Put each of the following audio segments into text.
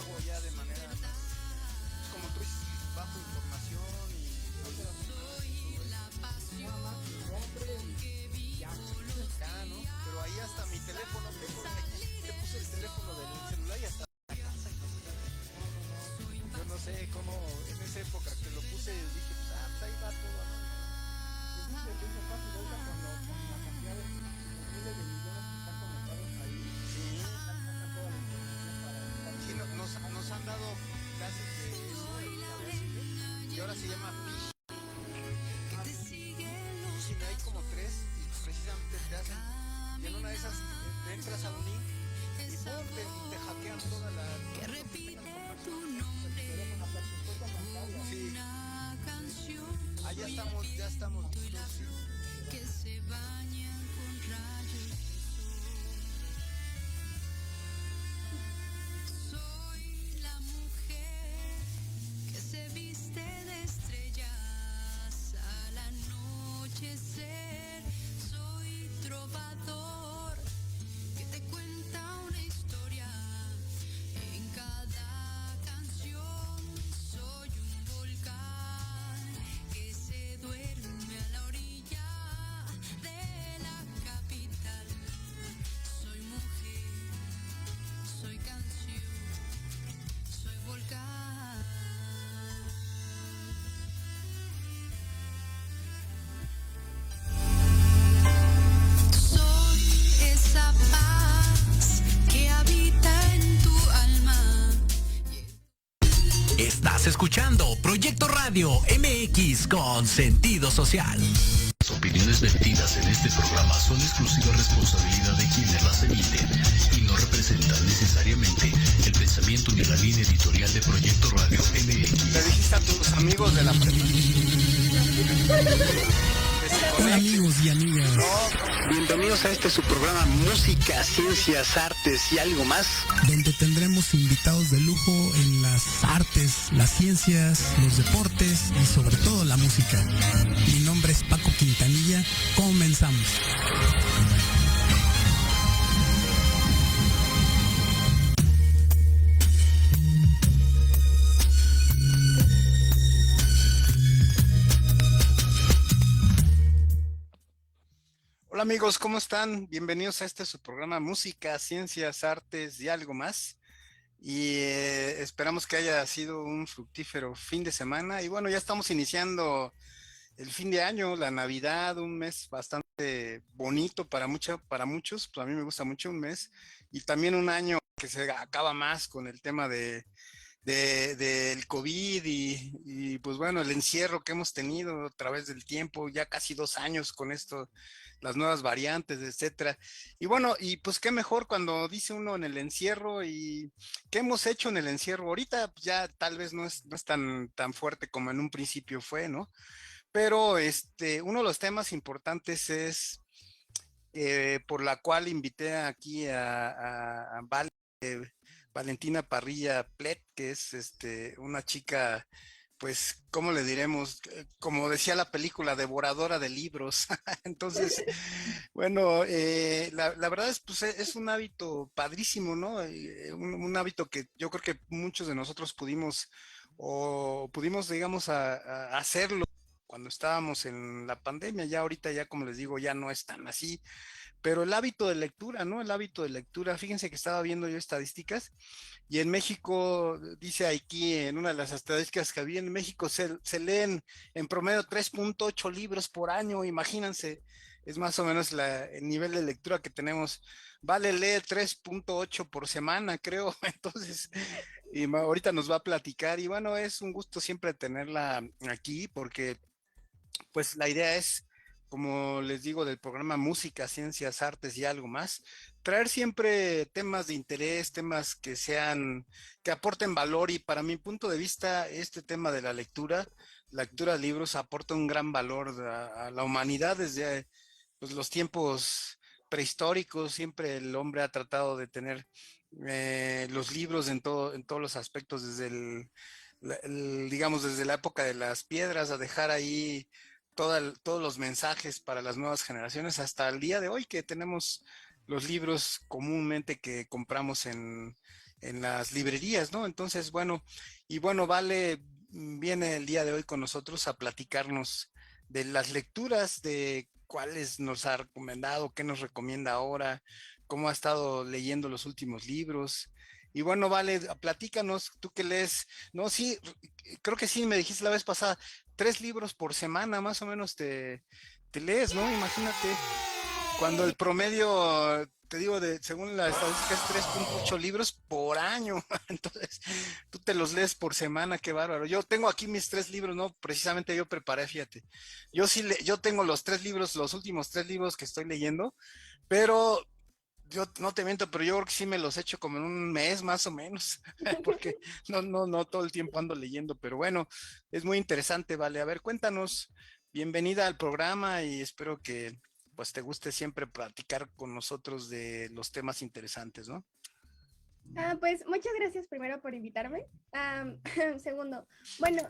hago ya de manera más, pues como tú dices, bajo información y voy Nada más tu nombre y ya. acá, ¿no? Pero ahí hasta mi teléfono tengo, le puse el teléfono del celular y hasta la casa y todo. No, no, no. Yo no sé cómo en esa época que lo puse dije, pues ahí va todo, ¿no? Pues sí, es lo fácil ahorita con la cantidad de miles de millones que están conectados ahí, Sí, sacan toda la información para estar sí, viendo. nos han dado clases de eso, ¿sabías, Silvia? Que ahora se llama Ah, sí. phishing, hay como tres y precisamente te hacen, y en una de esas te entras a un link y ¡pum! te hackean toda todo lo que tengas contacto. El teléfono, hasta tus cuentas bancarias. Sí, Y ya estamos listos, sí. qué bueno. Estás escuchando Proyecto Radio MX con sentido social. Las opiniones vertidas en este programa son exclusiva responsabilidad de quienes las emiten y no representan necesariamente el pensamiento ni la línea editorial de Proyecto Radio MX. Le dijiste a tus amigos de la prepa que se Hola conecten. amigos y amigas, Bienvenidos a este su programa Música, Ciencias, Artes y algo más. donde tendremos invitados de lujo en las artes, las ciencias, los deportes y sobre todo la música. Mi nombre es Paco Quintanilla, comenzamos. Hola amigos, ¿cómo están? Bienvenidos a este su programa Música, Ciencias, Artes y algo más. Y esperamos que haya sido un fructífero fin de semana. Y bueno, ya estamos iniciando el fin de año, la Navidad, un mes bastante bonito para muchos. Pues a mí me gusta mucho un mes. Y también un año que se acaba más con el tema del COVID pues bueno, el encierro que hemos tenido a través del tiempo, ya casi 2 años con esto, las nuevas variantes, etcétera. Y bueno, y pues qué mejor cuando dice uno en el encierro y qué hemos hecho en el encierro. Ahorita pues, ya tal vez no es tan fuerte como en un principio fue, ¿no? Pero uno de los temas importantes es por la cual invité aquí a Valentina Parrilla Plet, que es una chica, pues, ¿cómo le diremos? Como decía la película, devoradora de libros. Entonces, bueno, la verdad es, pues, es un hábito padrísimo, ¿no? Un hábito que yo creo que muchos de nosotros pudimos, digamos, a hacerlo cuando estábamos en la pandemia. Ya ahorita, ya como les digo, ya no es tan así, pero el hábito de lectura, ¿no? El hábito de lectura, fíjense que estaba viendo yo estadísticas y en México, dice aquí en una de las estadísticas que había, en México se leen en promedio 3.8 libros por año, imagínense, es más o menos el nivel de lectura que tenemos. Vale leer 3.8 por semana, creo, entonces, ahorita nos va a platicar y bueno, es un gusto siempre tenerla aquí porque pues la idea es, como les digo, del programa Música, Ciencias, Artes y algo más, traer siempre temas de interés, temas que aporten valor y para mi punto de vista, este tema de la lectura de libros aporta un gran valor a la humanidad desde pues, los tiempos prehistóricos, siempre el hombre ha tratado de tener los libros en todos los aspectos, desde digamos, desde la época de las piedras, a dejar ahí todos los mensajes para las nuevas generaciones, hasta el día de hoy que tenemos los libros comúnmente que compramos en las librerías, ¿no? Entonces, bueno, y bueno, Vale viene el día de hoy con nosotros a platicarnos de las lecturas, de cuáles nos ha recomendado, qué nos recomienda ahora, cómo ha estado leyendo los últimos libros. Y bueno, Vale, platícanos, tú que lees, no, sí, creo que sí, me dijiste la vez pasada, 3 libros por semana más o menos te lees, ¿no? Imagínate, cuando el promedio, te digo, según la estadística es 3,8 libros por año. Entonces, tú te los lees por semana, qué bárbaro. Yo tengo aquí mis 3 libros, ¿no? Precisamente yo preparé, fíjate. Yo sí, yo tengo los 3 libros, los últimos 3 libros que estoy leyendo, pero yo no te miento, pero yo creo que sí me los echo como en un mes más o menos, porque no todo el tiempo ando leyendo, pero bueno, es muy interesante, Vale. A ver, cuéntanos, bienvenida al programa y espero que pues te guste siempre platicar con nosotros de los temas interesantes, ¿no? Pues muchas gracias primero por invitarme. Segundo, bueno,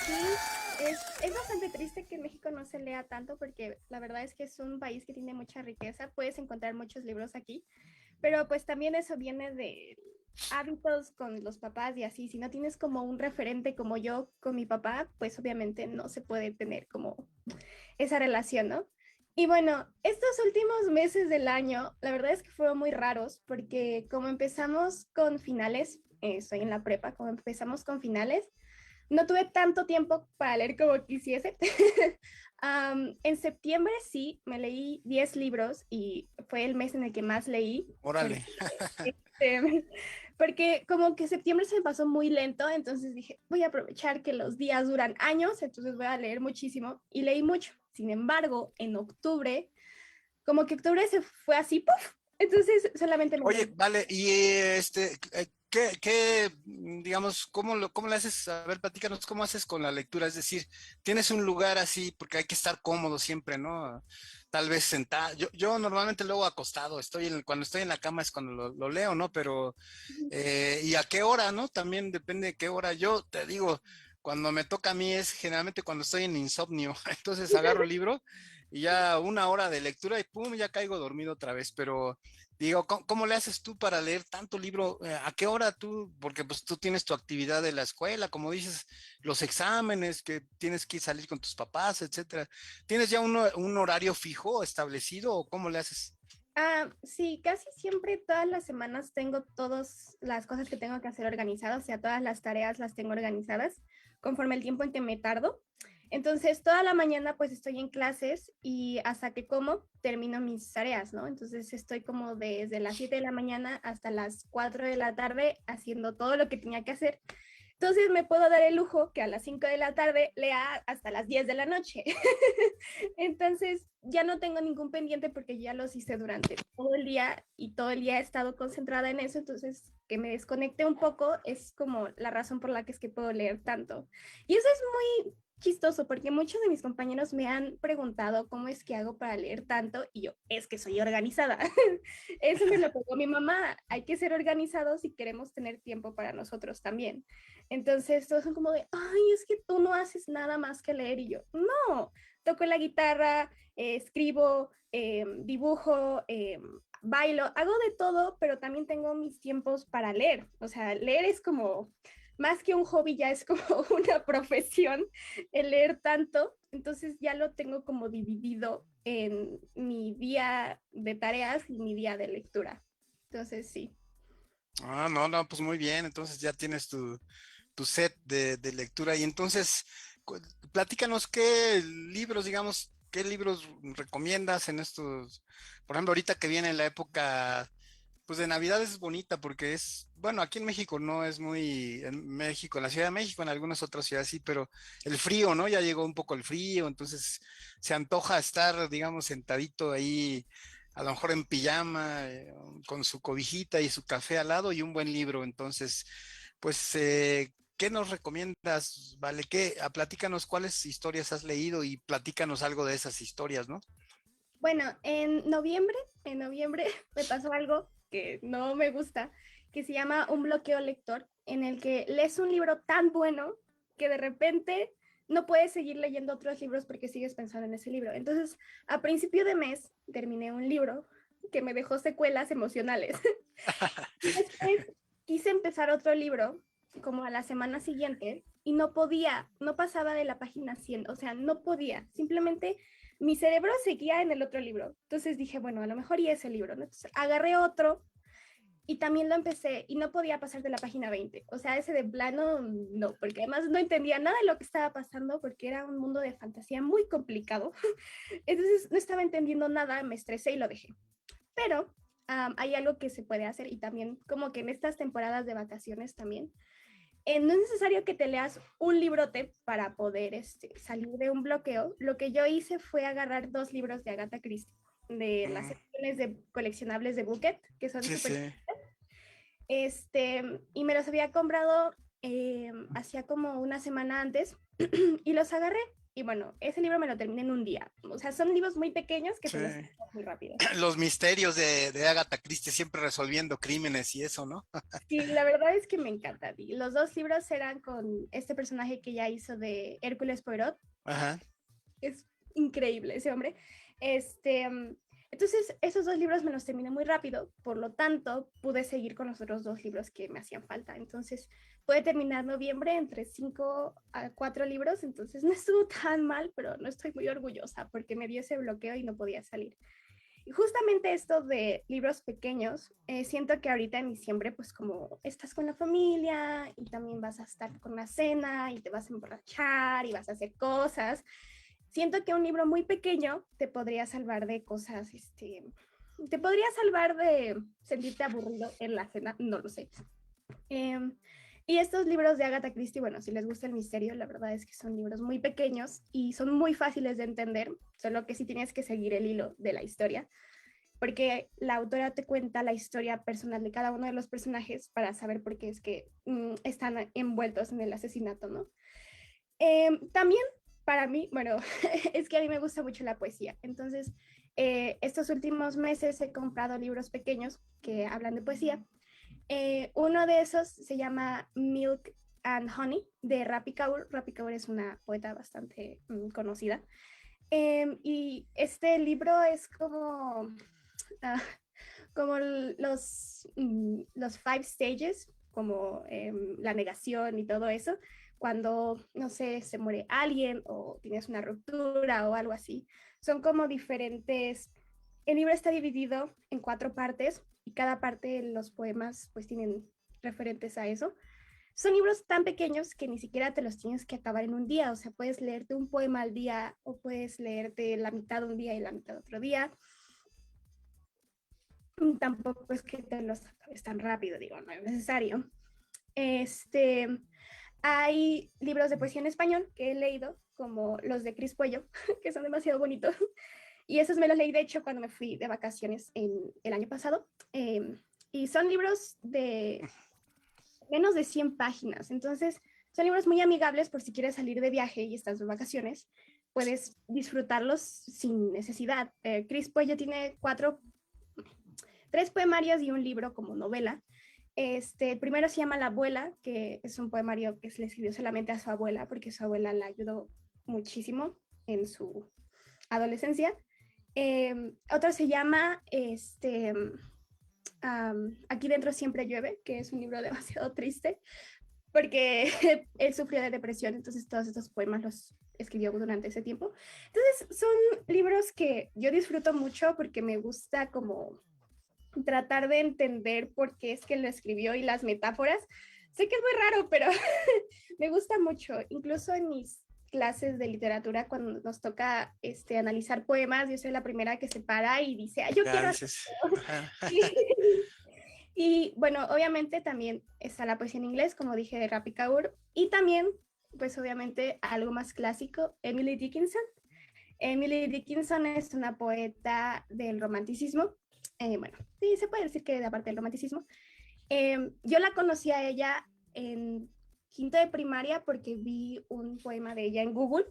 sí, es bastante triste que en México no se lea tanto porque la verdad es que es un país que tiene mucha riqueza, puedes encontrar muchos libros aquí, pero pues también eso viene de hábitos con los papás y así, si no tienes como un referente como yo con mi papá, pues obviamente no se puede tener como esa relación, ¿no? Y bueno, estos últimos meses del año, la verdad es que fueron muy raros porque como empezamos con finales, estoy en la prepa, como empezamos con finales, no tuve tanto tiempo para leer como quisiese. En septiembre sí, me leí 10 libros y fue el mes en el que más leí. Órale. Porque como que septiembre se me pasó muy lento, entonces dije, voy a aprovechar que los días duran años, entonces voy a leer muchísimo y leí mucho. Sin embargo, en octubre, como que octubre se fue así, ¡puf! Entonces solamente me... Oye, Vale, y digamos, cómo le haces? A ver, platícanos, ¿cómo haces con la lectura? Es decir, ¿tienes un lugar así? Porque hay que estar cómodo siempre, ¿no? Tal vez sentado. Yo normalmente luego acostado, cuando estoy en la cama es cuando lo leo, ¿no? Pero, ¿y a qué hora, no? También depende de qué hora. Yo te digo, cuando me toca a mí es generalmente cuando estoy en insomnio. Entonces agarro el libro y ya 1 hora de lectura y pum, ya caigo dormido otra vez. Pero digo, ¿cómo le haces tú para leer tanto libro? ¿A qué hora tú? Porque pues tú tienes tu actividad de la escuela, como dices, los exámenes, que tienes que salir con tus papás, etcétera. ¿Tienes ya un horario fijo establecido o cómo le haces? Sí, casi siempre todas las semanas tengo todas las cosas que tengo que hacer organizadas, o sea, todas las tareas las tengo organizadas conforme el tiempo en que me tardo. Entonces, toda la mañana pues estoy en clases y hasta que como termino mis tareas, ¿no? Entonces estoy como desde las 7 de la mañana hasta las 4 de la tarde haciendo todo lo que tenía que hacer. Entonces me puedo dar el lujo que a las 5 de la tarde lea hasta las 10 de la noche. Entonces ya no tengo ningún pendiente porque ya los hice durante todo el día y todo el día he estado concentrada en eso. Entonces que me desconecte un poco es como la razón por la que es que puedo leer tanto. Y eso es muy chistoso porque muchos de mis compañeros me han preguntado cómo es que hago para leer tanto y yo, es que soy organizada. Eso me lo pegó mi mamá. Hay que ser organizados si queremos tener tiempo para nosotros también. Entonces todos son como de, ay, es que tú no haces nada más que leer y yo, no, toco la guitarra, escribo, dibujo, bailo, hago de todo, pero también tengo mis tiempos para leer. O sea, leer es como, más que un hobby, ya es como una profesión, el leer tanto, entonces ya lo tengo como dividido en mi día de tareas y mi día de lectura. Entonces sí. No, pues muy bien, entonces ya tienes tu set de lectura y entonces platícanos qué libros, digamos, qué libros recomiendas en estos, por ejemplo, ahorita que viene la época, pues de Navidad es bonita porque es, bueno, aquí en México no es muy, en México, en la Ciudad de México, en algunas otras ciudades sí, pero el frío, ¿no? Ya llegó un poco el frío, entonces se antoja estar, digamos, sentadito ahí, a lo mejor en pijama, con su cobijita y su café al lado y un buen libro, entonces, pues, ¿qué nos recomiendas? Vale, platícanos cuáles historias has leído y platícanos algo de esas historias, ¿no? Bueno, en noviembre me pasó algo que no me gusta, que se llama un bloqueo lector, en el que lees un libro tan bueno que de repente no puedes seguir leyendo otros libros porque sigues pensando en ese libro. Entonces, a principio de mes terminé un libro que me dejó secuelas emocionales. Y después quise empezar otro libro como a la semana siguiente y no podía, no pasaba de la página 100, o sea, no podía, simplemente mi cerebro seguía en el otro libro. Entonces dije, bueno, a lo mejor y ese libro, ¿no? Entonces agarré otro y también lo empecé y no podía pasar de la página 20. O sea, ese de plano, no, porque además no entendía nada de lo que estaba pasando porque era un mundo de fantasía muy complicado. Entonces no estaba entendiendo nada, me estresé y lo dejé. Pero hay algo que se puede hacer y también como que en estas temporadas de vacaciones también, no es necesario que te leas un librote para poder salir de un bloqueo. Lo que yo hice fue agarrar 2 libros de Agatha Christie, de las secciones de coleccionables de Bucket, que son Sí, súper... sí. Y me los había comprado hacía como una semana antes y los agarré. Y bueno, ese libro me lo terminé en un día. O sea, son libros muy pequeños que Sí. se los lees muy rápido. Los misterios de Agatha Christie, siempre resolviendo crímenes y eso, ¿no? Sí, la verdad es que me encanta. Y los 2 libros eran con este personaje que ya hizo de Hércules Poirot. Ajá. Es increíble ese hombre. Entonces, esos 2 libros me los terminé muy rápido, por lo tanto, pude seguir con los otros 2 libros que me hacían falta. Entonces, pude terminar noviembre entre 5 a 4 libros, entonces no estuvo tan mal, pero no estoy muy orgullosa porque me dio ese bloqueo y no podía salir. Y justamente esto de libros pequeños, siento que ahorita en diciembre, pues como estás con la familia y también vas a estar con la cena y te vas a emborrachar y vas a hacer cosas, siento que un libro muy pequeño te podría salvar de cosas, te podría salvar de sentirte aburrido en la cena, no lo sé. Y estos libros de Agatha Christie, bueno, si les gusta el misterio, la verdad es que son libros muy pequeños y son muy fáciles de entender, solo que sí tienes que seguir el hilo de la historia, porque la autora te cuenta la historia personal de cada uno de los personajes para saber por qué es que están envueltos en el asesinato, ¿no? También para mí, bueno, es que a mí me gusta mucho la poesía, entonces estos últimos meses he comprado libros pequeños que hablan de poesía. Uno de esos se llama Milk and Honey de Rapi Kaur. Rapi Kaur es una poeta bastante conocida. Y este libro es como los 5 stages, como la negación y todo eso, cuando, no sé, se muere alguien o tienes una ruptura o algo así. Son como diferentes. El libro está dividido en 4 partes y cada parte de los poemas pues tienen referentes a eso. Son libros tan pequeños que ni siquiera te los tienes que acabar en un día, o sea, puedes leerte un poema al día o puedes leerte la mitad un día y la mitad otro día. Tampoco es que te los acabes tan rápido, digo, no es necesario. Hay libros de poesía en español que he leído, como los de Cris Puello, que son demasiado bonitos. Y esos me los leí, de hecho, cuando me fui de vacaciones el año pasado. Y son libros de menos de 100 páginas. Entonces, son libros muy amigables por si quieres salir de viaje y estás de vacaciones. Puedes disfrutarlos sin necesidad. Cris Puello tiene 3 poemarios y un libro como novela. El primero se llama La abuela, que es un poemario que se le escribió solamente a su abuela, porque su abuela la ayudó muchísimo en su adolescencia. Otro se llama Aquí dentro siempre llueve, que es un libro demasiado triste, porque él sufrió de depresión, entonces todos estos poemas los escribió durante ese tiempo. Entonces son libros que yo disfruto mucho porque me gusta como tratar de entender por qué es que lo escribió y las metáforas. Sé que es muy raro, pero me gusta mucho. Incluso en mis clases de literatura, cuando nos toca analizar poemas, yo soy la primera que se para y dice, yo quiero hacer Y bueno, obviamente también está la poesía en inglés, como dije, de Rapi Kaur, y también, pues obviamente, algo más clásico, Emily Dickinson. Emily Dickinson es una poeta del romanticismo. Bueno, sí, se puede decir que de aparte del romanticismo. Yo la conocí a ella en quinto de primaria porque vi un poema de ella en Google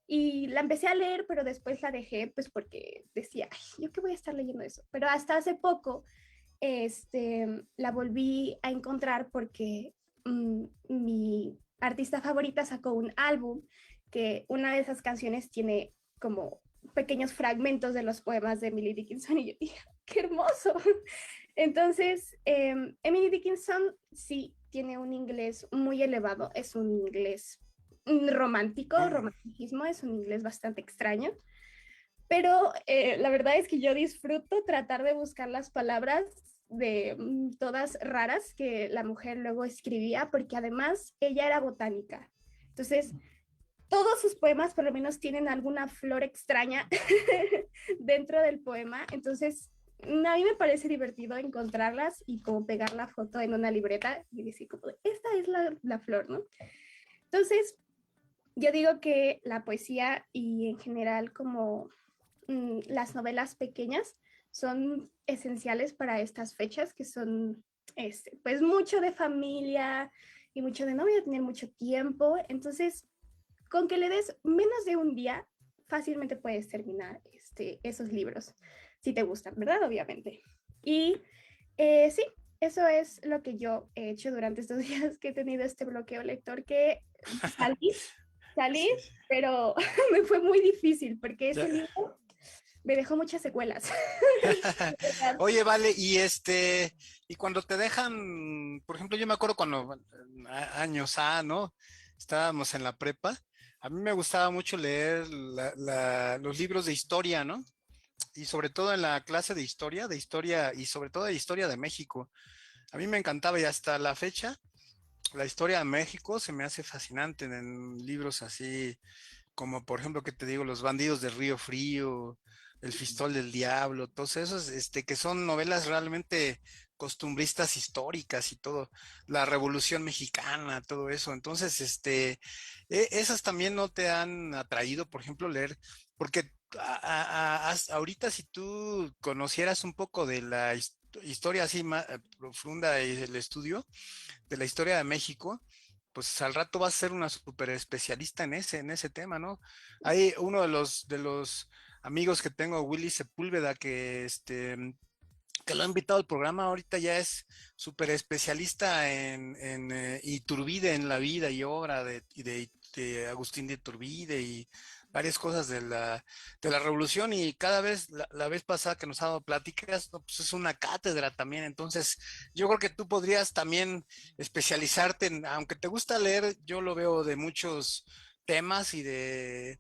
y la empecé a leer, pero después la dejé pues porque decía, ay, ¿yo qué voy a estar leyendo eso? Pero hasta hace poco la volví a encontrar porque mi artista favorita sacó un álbum que una de esas canciones tiene como pequeños fragmentos de los poemas de Emily Dickinson y yo dije, ¡qué hermoso! Entonces, Emily Dickinson sí tiene un inglés muy elevado, es un inglés romántico, romanticismo, es un inglés bastante extraño, pero la verdad es que yo disfruto tratar de buscar las palabras de todas raras que la mujer luego escribía, porque además ella era botánica. Entonces, todos sus poemas por lo menos tienen alguna flor extraña dentro del poema, entonces a mí me parece divertido encontrarlas y como pegar la foto en una libreta y decir como, esta es la flor, ¿no? Entonces, yo digo que la poesía y en general como las novelas pequeñas son esenciales para estas fechas que son pues mucho de familia y mucho de no voy a tener mucho tiempo, entonces con que le des menos de un día fácilmente puedes terminar esos libros si te gustan, ¿verdad? Obviamente. Y sí, eso es lo que yo he hecho durante estos días que he tenido este bloqueo lector, que salí, pero me fue muy difícil porque ese libro me dejó muchas secuelas. Oye, vale, y cuando te dejan, por ejemplo, yo me acuerdo cuando años ¿no? Estábamos en la prepa, a mí me gustaba mucho leer los libros de historia, ¿no? Y sobre todo en la clase de historia y sobre todo de historia de México. A mí me encantaba y hasta la fecha, la historia de México se me hace fascinante en libros así como por ejemplo que te digo, Los bandidos de Río Frío, El Fistol del Diablo, todos esos, que son novelas realmente costumbristas históricas y todo, la Revolución Mexicana, todo eso. Entonces, esas también no te han atraído, por ejemplo, leer, porque ahorita si tú conocieras un poco de la historia así más profunda y el estudio de la historia de México, pues al rato vas a ser una super especialista en ese tema, ¿no? Hay uno de los amigos que tengo, Willy Sepúlveda, que lo ha invitado al programa, ahorita ya es súper especialista en Iturbide, en la vida y obra de Agustín de Iturbide y varias cosas de la revolución, y cada vez, la vez pasada que nos ha dado pláticas, no, pues es una cátedra también, entonces yo creo que tú podrías también especializarte aunque te gusta leer, yo lo veo de muchos temas y de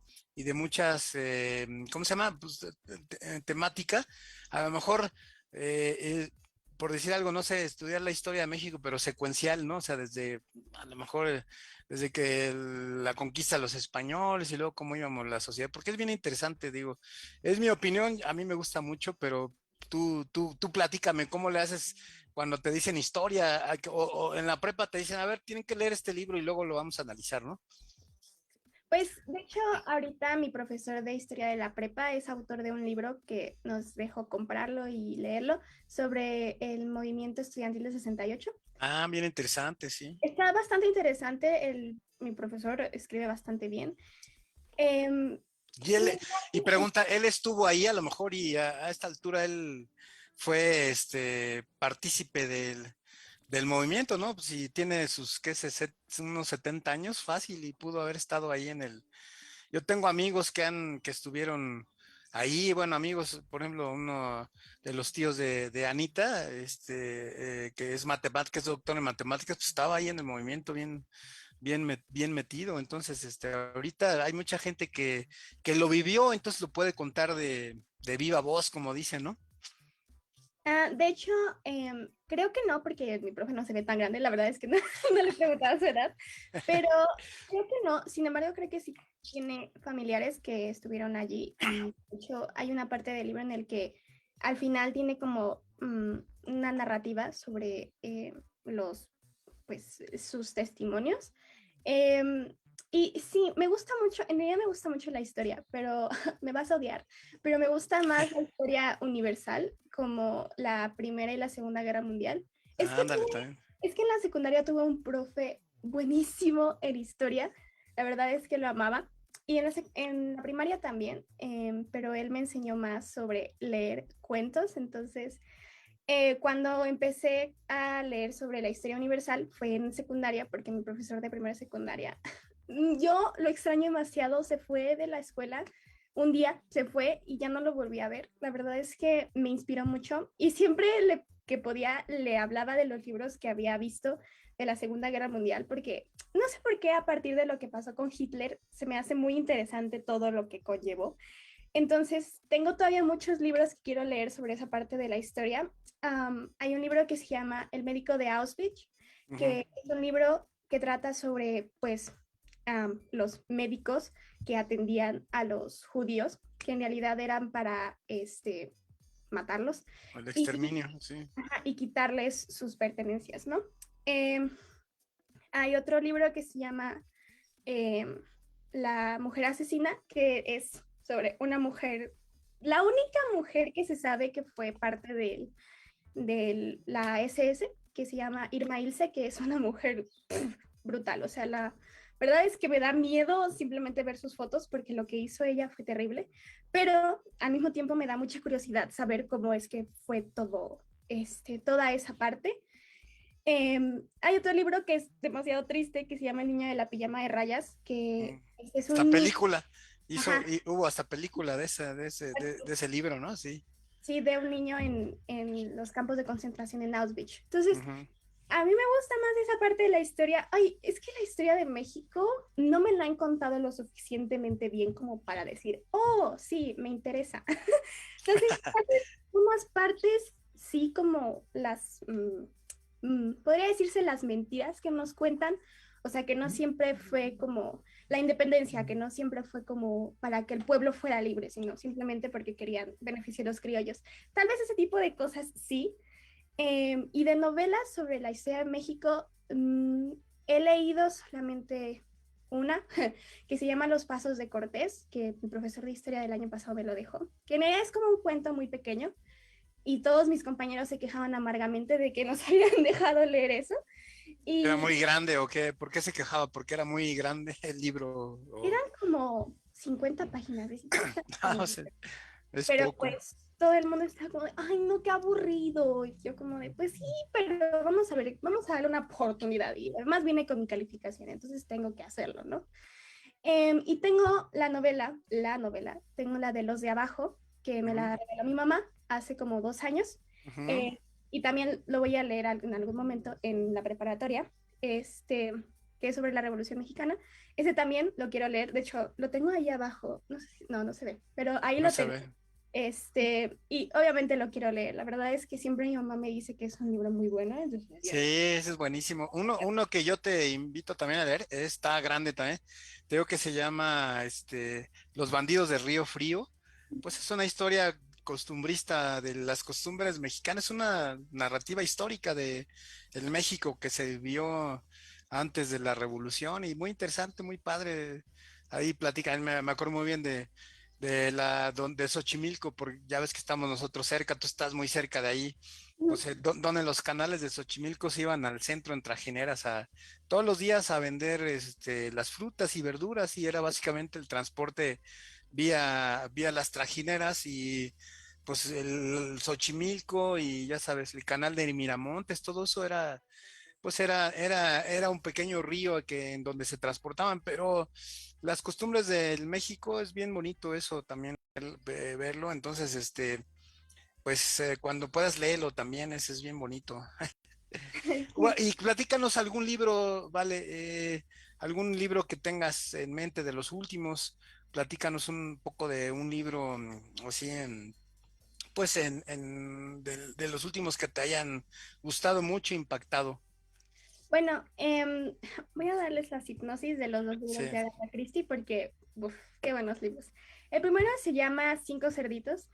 muchas, ¿cómo se llama? Pues, temática, a lo mejor por decir algo, no sé, estudiar la historia de México, pero secuencial, ¿no? O sea, a lo mejor, desde que la conquista de los españoles y luego cómo íbamos la sociedad, porque es bien interesante, digo, es mi opinión, a mí me gusta mucho, pero tú platícame, ¿cómo le haces cuando te dicen historia? O en la prepa te dicen, a ver, tienen que leer este libro y luego lo vamos a analizar, ¿no? Pues, de hecho, ahorita mi profesor de historia de la prepa es autor de un libro que nos dejó comprarlo y leerlo sobre el movimiento estudiantil de 68. Ah, bien interesante, sí. Está bastante interesante, mi profesor escribe bastante bien. Em, Y él, y pregunta, él estuvo ahí a lo mejor y a esta altura él fue partícipe del movimiento, ¿no? Pues si tiene sus, qué sé, unos 70 años, fácil, y pudo haber estado ahí en el. Yo tengo amigos que estuvieron ahí, bueno, amigos, por ejemplo, uno de los tíos de Anita, que es matemática, es doctor en matemáticas, pues estaba ahí en el movimiento bien metido. Entonces, ahorita hay mucha gente que lo vivió, entonces lo puede contar de viva voz, como dicen, ¿no? de hecho, creo que no, porque mi profe no se ve tan grande, la verdad es que no, no le preguntaba su edad, pero creo que no, sin embargo, creo que sí tiene familiares que estuvieron allí, y de hecho hay una parte del libro en el que al final tiene como una narrativa sobre pues, sus testimonios. Y sí, me gusta mucho, en realidad me gusta mucho la historia, pero me vas a odiar, pero me gusta más la historia universal, como la Primera y la Segunda Guerra Mundial. Es que, Ándale, también. es que en la secundaria tuve un profe buenísimo en historia, la verdad es que lo amaba, y en la primaria también, pero él me enseñó más sobre leer cuentos, entonces cuando empecé a leer sobre la historia universal fue en secundaria, porque mi profesor de primera secundaria, yo lo extraño demasiado, se fue de la escuela, un día se fue y ya no lo volví a ver. La verdad es que me inspiró mucho y siempre le le hablaba de los libros que había visto de la Segunda Guerra Mundial, porque no sé por qué a partir de lo que pasó con Hitler se me hace muy interesante todo lo que conllevó. Entonces, tengo todavía muchos libros que quiero leer sobre esa parte de la historia. Hay un libro que se llama El médico de Auschwitz, que es un libro que trata sobre, pues, los médicos que atendían a los judíos, que en realidad eran para matarlos. El exterminio, sí. Y quitarles sus pertenencias, ¿no? Hay otro libro que se llama La mujer asesina, que es sobre una mujer, la única mujer que se sabe que fue parte de la SS, que se llama Irma Ilse, que es una mujer brutal. O sea, la verdad es que me da miedo simplemente ver sus fotos porque lo que hizo ella fue terrible, pero al mismo tiempo me da mucha curiosidad saber cómo es que fue todo, toda esa parte. Hay otro libro que es demasiado triste que se llama El niño de la pijama de rayas, que es Esta un... película, hubo hasta película de ese libro, ¿no? Sí. Sí, de un niño en los campos de concentración en Auschwitz. Entonces, a mí me gusta más esa parte de la historia. Ay, es que la historia de México no me la han contado lo suficientemente bien como para decir, oh, sí, me interesa. Entonces, unas partes, sí, como las, podría decirse las mentiras que nos cuentan, o sea, que no siempre fue como la independencia, que no siempre fue como para que el pueblo fuera libre, sino simplemente porque querían beneficiar a los criollos. Tal vez ese tipo de cosas sí. Y de novelas sobre la historia de México, he leído solamente una que se llama Los Pasos de Cortés, que mi profesor de historia del año pasado me lo dejó, que en realidad es como un cuento muy pequeño y todos mis compañeros se quejaban amargamente de que nos habían dejado leer eso. Y ¿Era muy grande o qué? ¿Por qué se quejaba? ¿Porque era muy grande el libro? eran como 50 páginas. O sea, es pero poco. pues todo el mundo estaba como de, ay, no, qué aburrido. Y yo como de, pues sí, pero vamos a ver, vamos a darle una oportunidad. Y además viene con mi calificación, entonces tengo que hacerlo, ¿no? Y tengo la novela, tengo la de Los de Abajo, que me la regaló mi mamá hace como 2 años. Y también lo voy a leer en algún momento en la preparatoria, que es sobre la Revolución Mexicana. Ese también lo quiero leer, de hecho, lo tengo ahí abajo, no sé si, no se ve, pero ahí No lo se tengo. ve. Y obviamente lo quiero leer. La verdad es que siempre mi mamá me dice que es un libro muy bueno. Entonces, Sí, ese es buenísimo. Uno que yo te invito también a leer, está grande también. Te digo que se llama Los bandidos de Río Frío. Pues es una historia costumbrista de las costumbres mexicanas, una narrativa histórica de el México que se vivió antes de la Revolución y muy interesante, muy padre. Ahí platican, me acuerdo muy bien de Xochimilco, porque ya ves que estamos nosotros cerca, tú estás muy cerca de ahí, pues donde los canales de Xochimilco se iban al centro en trajineras todos los días a vender las frutas y verduras y era básicamente el transporte vía las trajineras y pues el Xochimilco y ya sabes, el canal de Miramontes, todo eso era un pequeño río en donde se transportaban, pero las costumbres del México es bien bonito eso también verlo, entonces pues cuando puedas leerlo también, ese es bien bonito. Y platícanos algún libro, vale, algún libro que tengas en mente de los últimos, platícanos un poco de un libro así pues de los últimos que te hayan gustado mucho, impactado. bueno, voy a darles la hipnosis de los 2 libros Sí. de Agatha Christie porque, qué buenos libros. El primero se llama Cinco cerditos.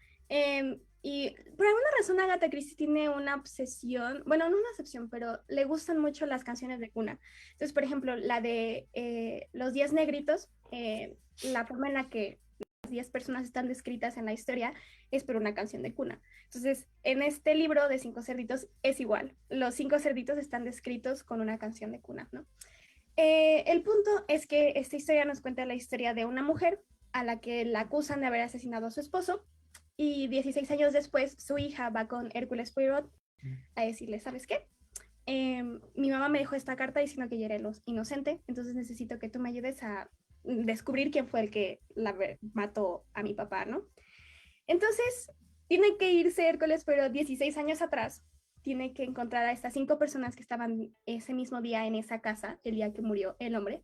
Y por alguna razón Agatha Christie tiene una obsesión, bueno, no una obsesión, pero le gustan mucho las canciones de cuna. Entonces, por ejemplo, la de Los 10 negritos, la forma en la que las 10 personas están descritas en la historia es por una canción de cuna. Entonces, en este libro de Cinco cerditos es igual. Los 5 cerditos están descritos con una canción de cuna, ¿no? El punto es que esta historia nos cuenta la historia de una mujer a la que la acusan de haber asesinado a su esposo y 16 años después su hija va con Hércules Poirot a decirle, ¿sabes qué? Mi mamá me dejó esta carta diciendo que yo era inocente, entonces necesito que tú me ayudes a descubrir quién fue el que mató a mi papá, ¿no? Entonces tiene que irse Hércules Poirot 16 años atrás tiene que encontrar a estas 5 personas que estaban ese mismo día en esa casa, el día que murió el hombre.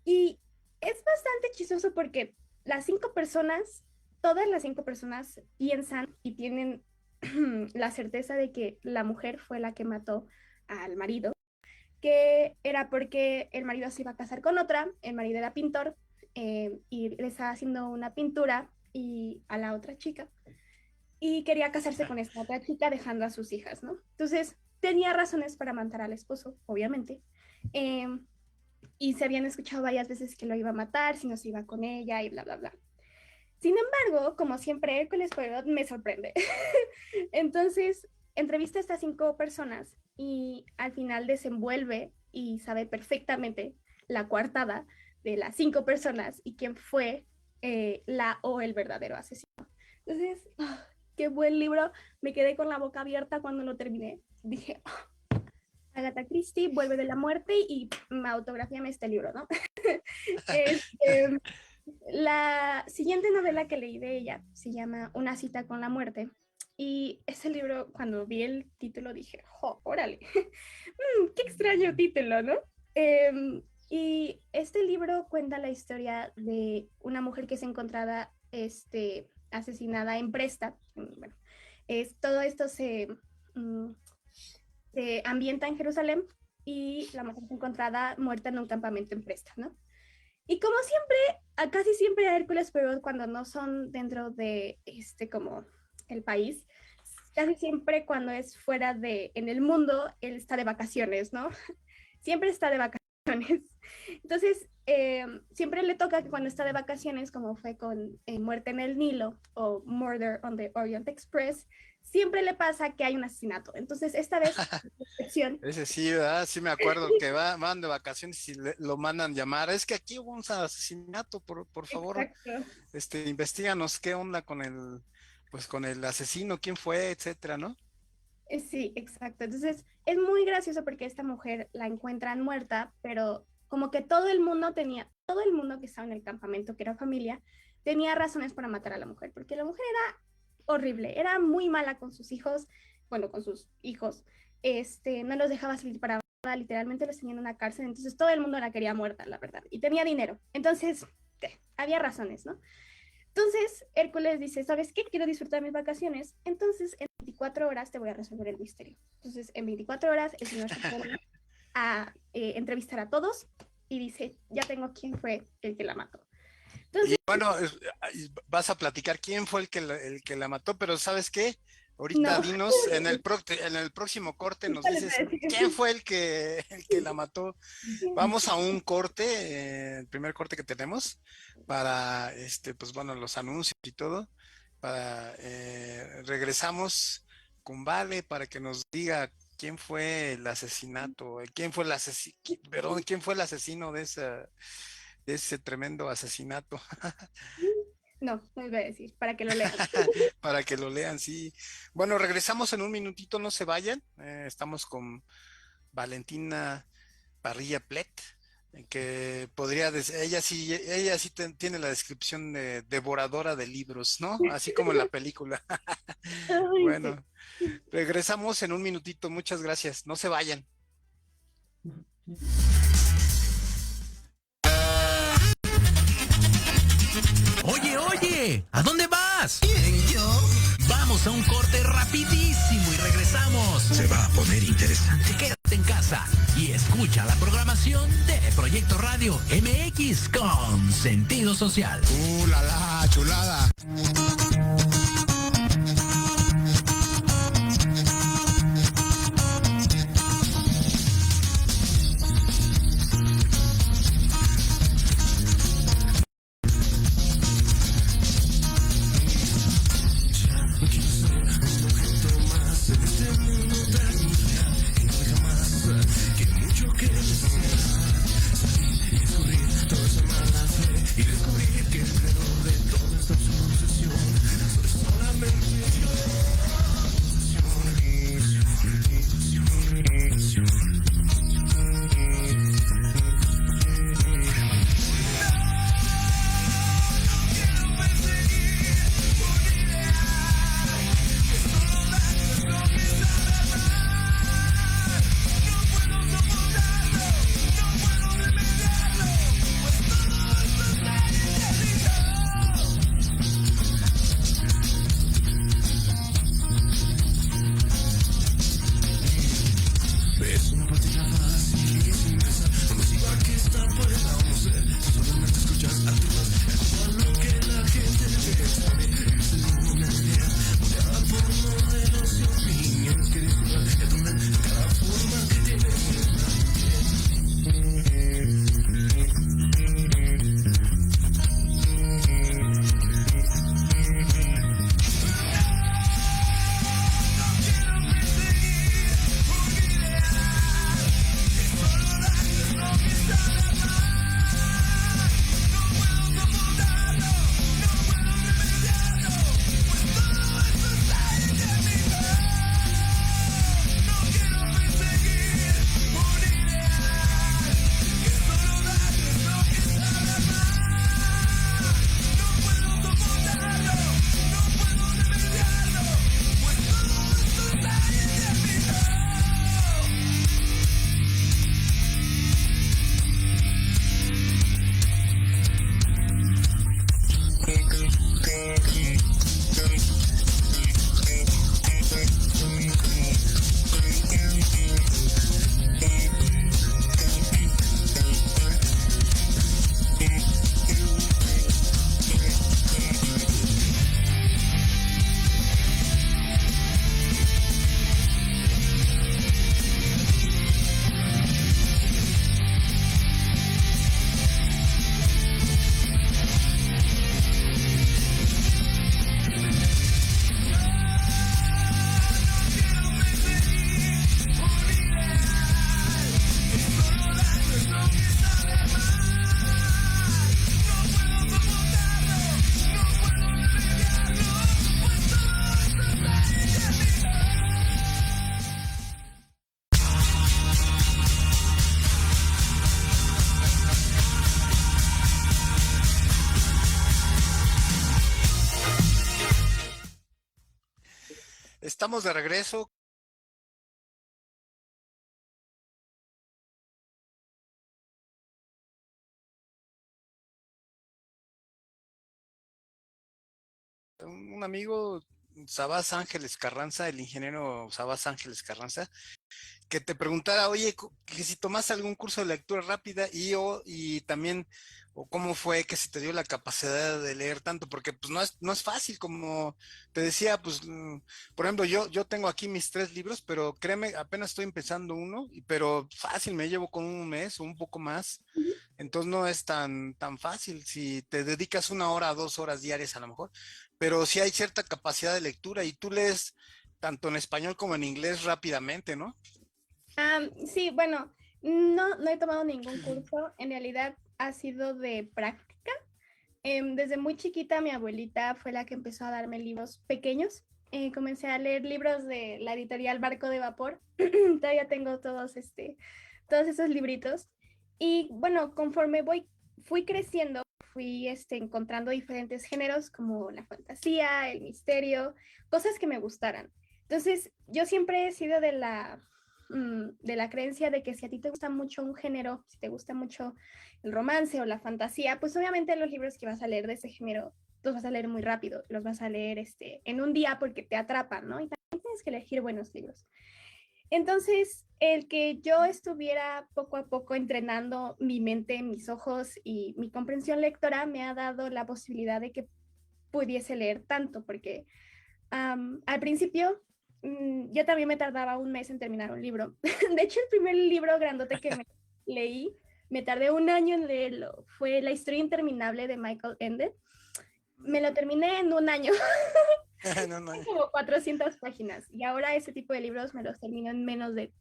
Y es bastante chistoso porque las 5 personas, todas las 5 personas piensan y tienen la certeza de que la mujer fue la que mató al marido, que era porque el marido se iba a casar con otra, el marido era pintor y le estaba haciendo una pintura a la otra chica y quería casarse con esta otra chica dejando a sus hijas, ¿no? Entonces tenía razones para matar al esposo, obviamente, y se habían escuchado varias veces que lo iba a matar, si no se iba con ella y bla, bla, bla. Sin embargo, como siempre, Hércules Poirot me sorprende. Entonces, entrevista a estas 5 personas y al final desenvuelve y sabe perfectamente la coartada de las 5 personas y quién fue la o el verdadero asesino. Entonces, qué buen libro. Me quedé con la boca abierta cuando lo terminé. Dije, Agatha Christie vuelve de la muerte y autografíame este libro, ¿no? La siguiente novela que leí de ella se llama Una cita con la muerte. Y ese libro, cuando vi el título, dije, órale, qué extraño título, ¿no? Y este libro cuenta la historia de una mujer que es encontrada asesinada en Presta. Bueno, todo esto se ambienta en Jerusalén y la mujer es encontrada muerta en un campamento en Presta, ¿no? Y como siempre, casi siempre a Hércules Poirot, cuando no son dentro de como el país, casi siempre cuando es fuera en el mundo, él está de vacaciones, ¿no? Siempre está de vacaciones. Entonces, siempre le toca que cuando está de vacaciones, como fue con Muerte en el Nilo o Murder on the Orient Express, siempre le pasa que hay un asesinato. Entonces, esta vez, ese sí, ¿verdad? Sí me acuerdo que van de vacaciones y lo mandan llamar. Es que aquí hubo un asesinato, por favor. Investíganos qué onda con el asesino, quién fue, etcétera, ¿no? Sí, exacto. Entonces, es muy gracioso porque esta mujer la encuentran muerta, pero como que todo el mundo que estaba en el campamento, que era familia, tenía razones para matar a la mujer, porque la mujer era horrible, era muy mala con sus hijos, bueno, con sus hijos, no los dejaba salir para nada, literalmente los tenía en una cárcel, entonces todo el mundo la quería muerta, la verdad, y tenía dinero, entonces había razones, ¿no? Entonces Hércules dice, ¿sabes qué? Quiero disfrutar mis vacaciones, entonces en 24 horas te voy a resolver el misterio. Entonces en 24 horas el señor se pone a entrevistar a todos y dice, ya tengo quién fue el que la mató. Entonces, y bueno, vas a platicar quién fue el que la mató, pero ¿sabes qué? Ahorita dinos, en el próximo corte nos dices quién fue el que la mató. Vamos a un corte, el primer corte que tenemos, para pues bueno, los anuncios y todo. Regresamos con Vale para que nos diga quién fue el asesinato, quién fue el asesino de ese tremendo asesinato. No les voy a decir, para que lo lean. Para que lo lean, sí. Bueno, regresamos en un minutito, no se vayan. Estamos con Valentina Parrilla Plet, que ella sí tiene la descripción de devoradora de libros, ¿no? Así como en la película. Bueno, regresamos en un minutito, muchas gracias, no se vayan. Oye, ¿a dónde vas? ¿Quién, yo? Vamos a un corte rapidísimo y regresamos. Se va a poner interesante. Quédate en casa y escucha la programación de Proyecto Radio MX con sentido social. La chulada. Y descubrir que alrededor de toda esta obsesión Estamos de regreso. Un amigo, Sabás Ángeles Carranza, el ingeniero Sabás Ángeles Carranza, que te preguntara, oye, que si tomas algún curso de lectura rápida y también, o cómo fue que se te dio la capacidad de leer tanto, porque pues no es fácil, como te decía, pues, por ejemplo, yo tengo aquí mis 3 libros, pero créeme, apenas estoy empezando uno, pero fácil, me llevo con un mes o un poco más, entonces no es tan fácil si te dedicas 1 hora, 2 horas diarias a lo mejor, pero sí hay cierta capacidad de lectura y tú lees tanto en español como en inglés rápidamente, ¿no? Sí, bueno, no he tomado ningún curso, en realidad ha sido de práctica. Desde muy chiquita mi abuelita fue la que empezó a darme libros pequeños. Comencé a leer libros de la editorial Barco de Vapor. Todavía tengo todos esos libritos. Y bueno, conforme fui creciendo, fui encontrando diferentes géneros como la fantasía, el misterio, cosas que me gustaran. Entonces, yo siempre he sido de la creencia de que si a ti te gusta mucho un género, si te gusta mucho el romance o la fantasía, pues obviamente los libros que vas a leer de ese género los vas a leer muy rápido, los vas a leer en un día porque te atrapan, ¿no? Y también tienes que elegir buenos libros. Entonces, el que yo estuviera poco a poco entrenando mi mente, mis ojos y mi comprensión lectora me ha dado la posibilidad de que pudiese leer tanto, porque al principio yo también me tardaba un mes en terminar un libro. De hecho, el primer libro grandote que me leí, me tardé un año en leerlo. Fue La historia interminable de Michael Ende. Me lo terminé en un año. No, no. Como 400 páginas. Y ahora ese tipo de libros me los termino en menos de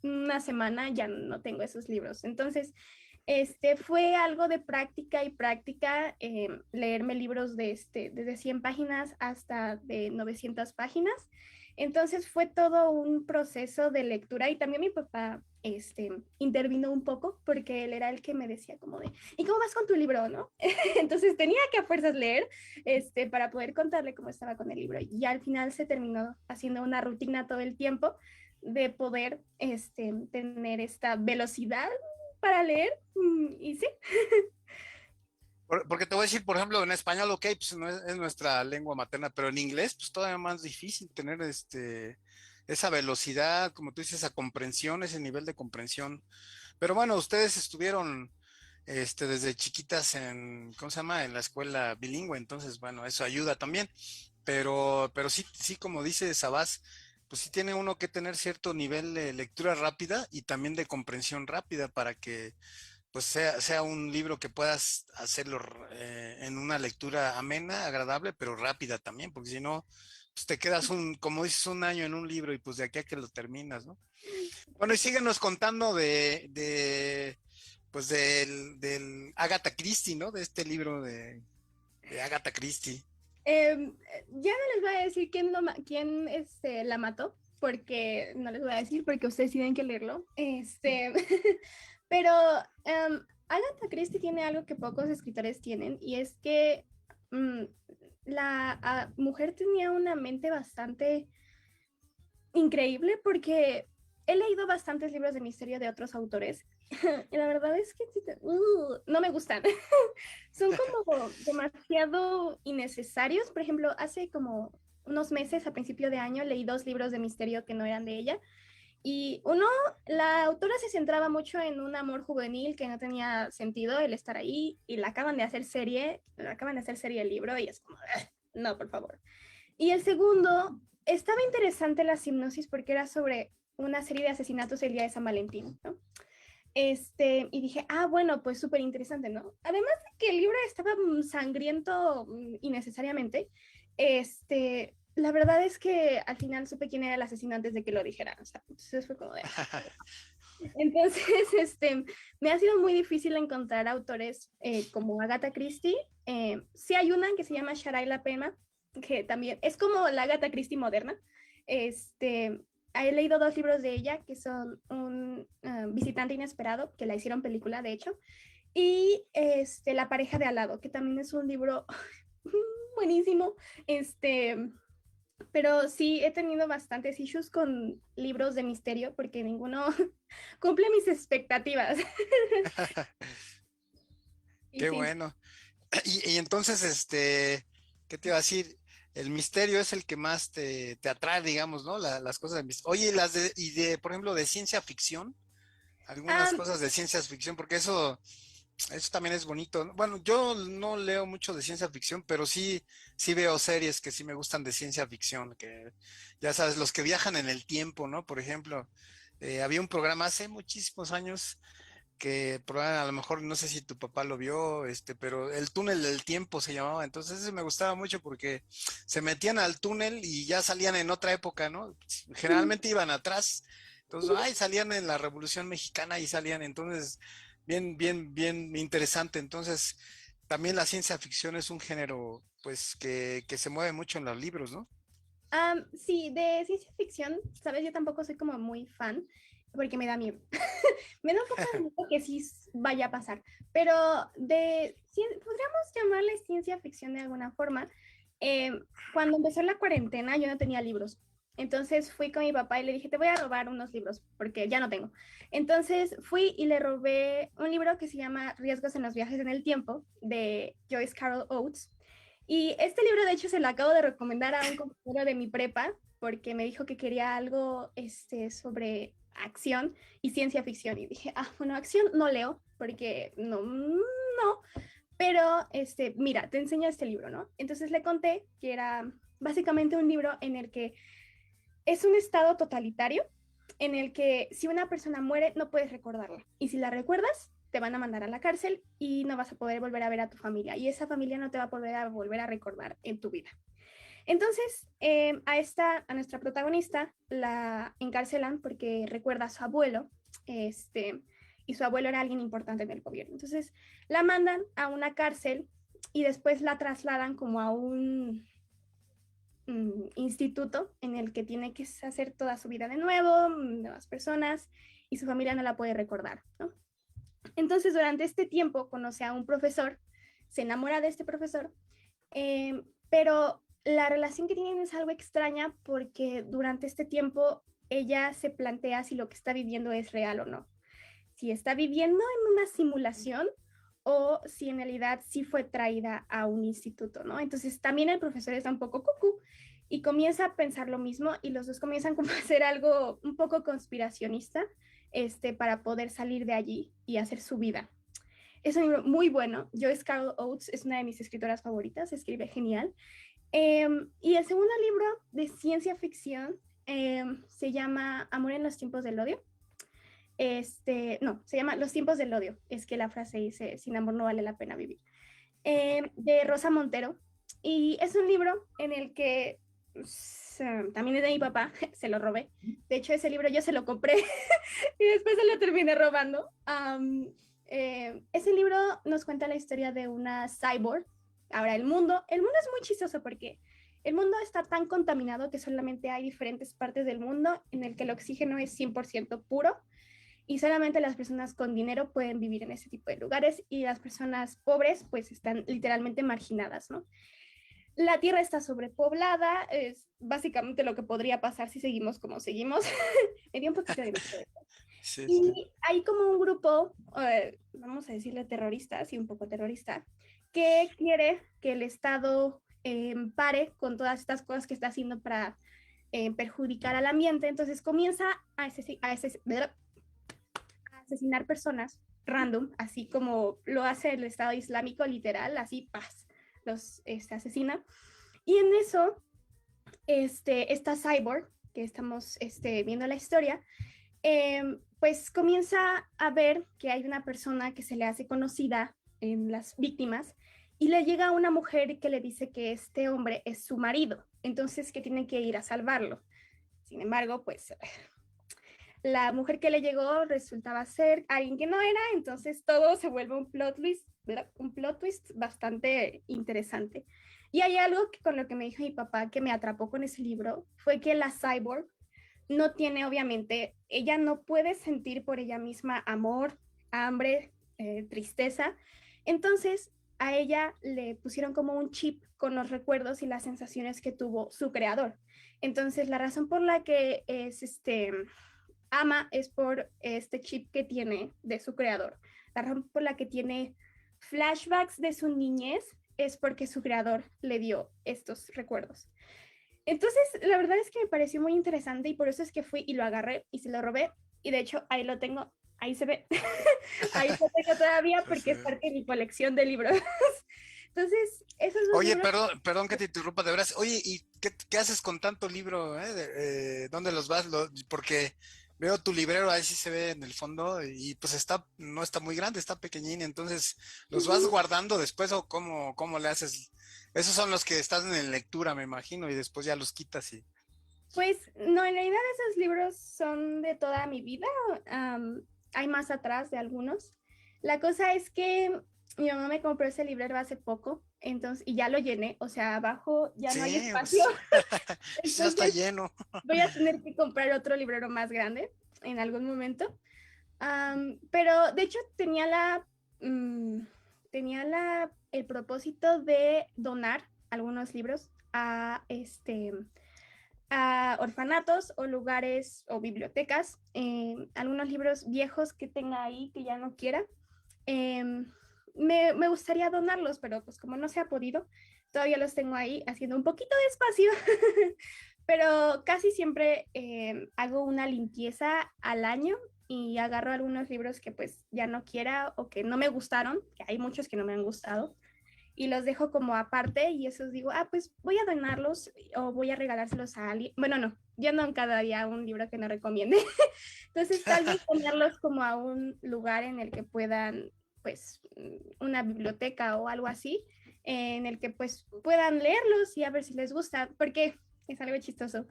una semana, ya no tengo esos libros. Entonces, fue algo de práctica y práctica, leerme libros desde 100 páginas hasta de 900 páginas. Entonces fue todo un proceso de lectura y también mi papá intervino un poco porque él era el que me decía como de, ¿y cómo vas con tu libro, no? Entonces tenía que a fuerzas leer para poder contarle cómo estaba con el libro y al final se terminó haciendo una rutina todo el tiempo de poder tener esta velocidad para leer y sí. Porque te voy a decir, por ejemplo, en español, ok, pues no es nuestra lengua materna, pero en inglés, pues todavía más difícil tener esa velocidad, como tú dices, esa comprensión, ese nivel de comprensión. Pero bueno, ustedes estuvieron desde chiquitas ¿cómo se llama? En la escuela bilingüe, entonces, bueno, eso ayuda también. Pero sí, sí, como dice Sabás, pues sí tiene uno que tener cierto nivel de lectura rápida y también de comprensión rápida para que pues sea un libro que puedas hacerlo en una lectura amena, agradable, pero rápida también, porque si no, pues te quedas como dices, un año en un libro y pues de aquí a que lo terminas, ¿no? Bueno, y síguenos contando pues del Agatha Christie, ¿no? De este libro de Agatha Christie. Ya no les voy a decir quién la mató, porque no les voy a decir, porque ustedes tienen que leerlo. Pero Agatha Christie tiene algo que pocos escritores tienen, y es que la mujer tenía una mente bastante increíble, porque he leído bastantes libros de misterio de otros autores, y la verdad es que no me gustan. Son como demasiado innecesarios. Por ejemplo, hace como unos meses, a principio de año, leí 2 libros de misterio que no eran de ella. Y uno, la autora se centraba mucho en un amor juvenil que no tenía sentido el estar ahí, y la acaban de hacer serie el libro, y es como, no, por favor. Y el segundo, estaba interesante la hipnosis porque era sobre una serie de asesinatos el día de San Valentín, ¿no? Y dije, bueno, pues súper interesante, ¿no? Además de que el libro estaba sangriento innecesariamente, la verdad es que al final supe quién era el asesino antes de que lo dijeran, o sea, entonces fue como de... Entonces, me ha sido muy difícil encontrar autores como Agatha Christie. Sí hay una que se llama Sharaila Pema, que también es como la Agatha Christie moderna. He leído 2 libros de ella, que son un visitante inesperado, que la hicieron película, de hecho, y La pareja de al lado, que también es un libro buenísimo. Pero sí he tenido bastantes issues con libros de misterio porque ninguno cumple mis expectativas. Y Qué sí. bueno. Y entonces, ¿qué te iba a decir? El misterio es el que más te atrae, digamos, ¿no? Las cosas de misterio. Oye, por ejemplo, de ciencia ficción, algunas Am, cosas de ciencia ficción, porque eso también es bonito, ¿no? Bueno, yo no leo mucho de ciencia ficción, pero sí veo series que sí me gustan de ciencia ficción, que ya sabes, los que viajan en el tiempo, ¿no? Por ejemplo, había un programa hace muchísimos años que probablemente a lo mejor no sé si tu papá lo vio, pero el túnel del tiempo se llamaba. Entonces ese me gustaba mucho porque se metían al túnel y ya salían en otra época, ¿no? Generalmente iban atrás. Entonces, ay, salían en la Revolución Mexicana y salían, entonces, bien interesante. Entonces, también la ciencia ficción es un género, pues, que se mueve mucho en los libros, ¿no? sí, de ciencia ficción, sabes, yo tampoco soy como muy fan porque me da miedo. Me da un poco de miedo que sí vaya a pasar, pero podríamos llamarle ciencia ficción de alguna forma. Eh, Cuando empezó la cuarentena, yo no tenía libros. Entonces fui con mi papá y le dije, te voy a robar unos libros porque ya no tengo. Entonces fui y le robé un libro que se llama Riesgos en los viajes en el tiempo de Joyce Carol Oates. Y este libro, de hecho, se lo acabo de recomendar a un compañero de mi prepa porque me dijo que quería algo sobre acción y ciencia ficción. Y dije, bueno, acción no leo porque no, pero mira, te enseño este libro, ¿no? Entonces le conté que era básicamente un libro en el que es un estado totalitario en el que si una persona muere no puedes recordarla y si la recuerdas te van a mandar a la cárcel y no vas a poder volver a ver a tu familia y esa familia no te va a poder volver a recordar en tu vida. Entonces, a nuestra protagonista la encarcelan porque recuerda a su abuelo, y su abuelo era alguien importante en el gobierno. Entonces, la mandan a una cárcel y después la trasladan como a un instituto en el que tiene que hacer toda su vida de nuevo, nuevas personas, y su familia no la puede recordar, ¿no? Entonces, durante este tiempo conoce a un profesor, se enamora de este profesor, pero la relación que tienen es algo extraña porque durante este tiempo ella se plantea si lo que está viviendo es real o no, si está viviendo en una simulación o si en realidad sí fue traída a un instituto, ¿no? Entonces también el profesor está un poco cucú y comienza a pensar lo mismo y los dos comienzan como a hacer algo un poco conspiracionista, para poder salir de allí y hacer su vida. Es un libro muy bueno. Joyce Carol Oates es una de mis escritoras favoritas, escribe genial. Y el segundo libro de ciencia ficción se llama Amor en los tiempos del odio. No, se llama Los tiempos del odio. Es que la frase dice, sin amor no vale la pena vivir. De Rosa Montero. Y es un libro en el que también es de mi papá, se lo robé. De hecho, ese libro yo se lo compré y después se lo terminé robando. Ese libro nos cuenta la historia de una cyborg. Ahora, el mundo es muy chistoso porque el mundo está tan contaminado que solamente hay diferentes partes del mundo en el que el oxígeno es 100% puro y solamente las personas con dinero pueden vivir en ese tipo de lugares y las personas pobres pues están literalmente marginadas, ¿no? La tierra está sobrepoblada, es básicamente lo que podría pasar si seguimos como seguimos. Me dio un poquito de miedo. Sí, sí. Y hay como un grupo, vamos a decirle terroristas y un poco terrorista, que quiere que el Estado pare con todas estas cosas que está haciendo para perjudicar al ambiente. Entonces comienza a asesinar personas random, así como lo hace el Estado Islámico, literal, así, paz, los asesina. Y en eso, esta cyborg, que estamos viendo la historia, pues comienza a ver que hay una persona que se le hace conocida en las víctimas y le llega una mujer que le dice que este hombre es su marido, entonces que tienen que ir a salvarlo. Sin embargo, pues la mujer que le llegó resultaba ser alguien que no era, entonces todo se vuelve un plot twist bastante interesante. Y hay algo que con lo que me dijo mi papá que me atrapó con ese libro, fue que la cyborg no tiene, obviamente, ella no puede sentir por ella misma amor, hambre, tristeza. Entonces, a ella le pusieron como un chip con los recuerdos y las sensaciones que tuvo su creador. Entonces, la razón por la que ama es por este chip que tiene de su creador. La razón por la que tiene flashbacks de su niñez es porque su creador le dio estos recuerdos. Entonces, la verdad es que me pareció muy interesante y por eso es que fui y lo agarré y se lo robé. Y de hecho, ahí lo tengo, ahí se ve, ahí lo tengo todavía porque es parte de mi colección de libros. Entonces, esos dos Oye, libros... perdón que te interrumpa, de veras. Oye, ¿y qué haces con tanto libro? ¿Dónde los vas? Porque veo tu librero, ahí sí se ve en el fondo, y pues no está muy grande, está pequeñín, entonces, ¿los vas guardando después o cómo le haces? Esos son los que están en lectura, me imagino, y después ya los quitas y... Pues no, en realidad esos libros son de toda mi vida. Hay más atrás de algunos. La cosa es que mi mamá me compró ese librero hace poco, entonces, y ya lo llené, o sea, abajo ya no hay Sí, espacio. pues, ya está Entonces lleno. voy a tener que comprar otro librero más grande en algún momento. Pero de hecho el propósito de donar algunos libros a orfanatos o lugares o bibliotecas, algunos libros viejos que tenga ahí que ya no quiera. Me gustaría donarlos, pero pues como no se ha podido, todavía los tengo ahí haciendo un poquito de espacio, pero casi siempre hago una limpieza al año y agarro algunos libros que pues ya no quiera o que no me gustaron, que hay muchos que no me han gustado, y los dejo como aparte y esos digo, pues voy a donarlos o voy a regalárselos a alguien. Bueno, no, yo no cada día un libro que no recomiende. Entonces tal vez ponerlos como a un lugar en el que puedan, pues, una biblioteca o algo así, en el que pues puedan leerlos y a ver si les gusta, porque es algo chistoso.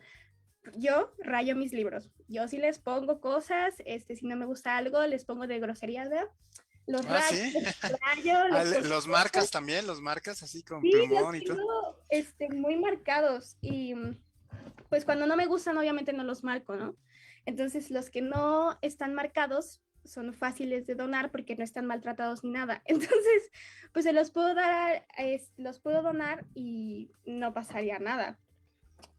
Yo rayo mis libros. Yo sí les pongo cosas, si no me gusta algo, les pongo de groserías, ¿verdad? Los rayo, ¿Sí? ¿Los pongo, marcas también? ¿Los marcas así con sí, plumón los y todo? tengo muy marcados y pues cuando no me gustan obviamente no los marco, ¿no? Entonces los que no están marcados son fáciles de donar porque no están maltratados ni nada. Entonces, pues se los puedo dar, los puedo donar y no pasaría nada.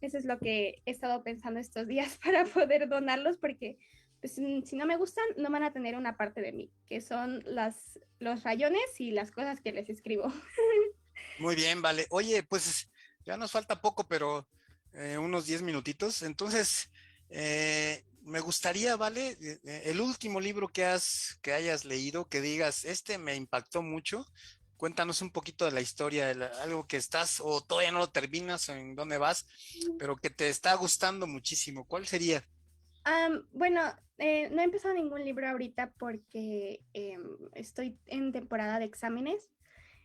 Eso es lo que he estado pensando estos días para poder donarlos porque pues, si no me gustan, no van a tener una parte de mí, que son los rayones y las cosas que les escribo. Muy bien, vale. Oye, pues ya nos falta poco, pero unos 10 minutitos. Entonces, me gustaría, ¿vale? El último libro que hayas leído, que digas, este me impactó mucho. Cuéntanos un poquito de la historia, algo que estás o todavía no lo terminas, o en dónde vas, pero que te está gustando muchísimo. ¿Cuál sería? Bueno, no he empezado ningún libro ahorita porque estoy en temporada de exámenes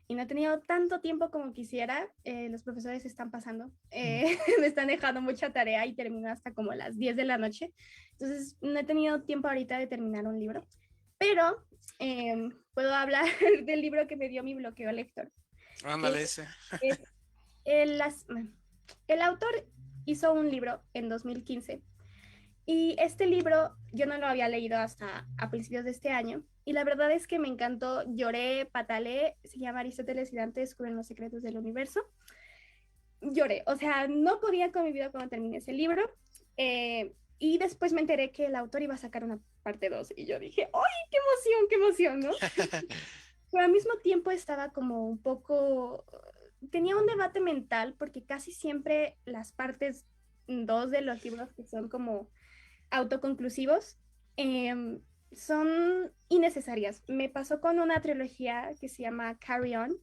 y no he tenido tanto tiempo como quisiera. Los profesores se están pasando, me están dejando mucha tarea y termino hasta como las 10 de la noche. Entonces, no he tenido tiempo ahorita de terminar un libro, pero puedo hablar del libro que me dio mi bloqueo lector. Ándale, ese. Es el, el autor hizo un libro en 2015 y este libro yo no lo había leído hasta a principios de este año y la verdad es que me encantó, lloré, pataleé, se llama Aristóteles y Dante descubren los secretos del universo. Lloré, o sea, no podía con mi vida cuando terminé ese libro y después me enteré que el autor iba a sacar una parte 2 y yo dije, ¡ay, qué emoción, ¿no? Pero al mismo tiempo estaba como un poco, tenía un debate mental porque casi siempre las partes 2 de los libros que son como autoconclusivos son innecesarias. Me pasó con una trilogía que se llama Carry On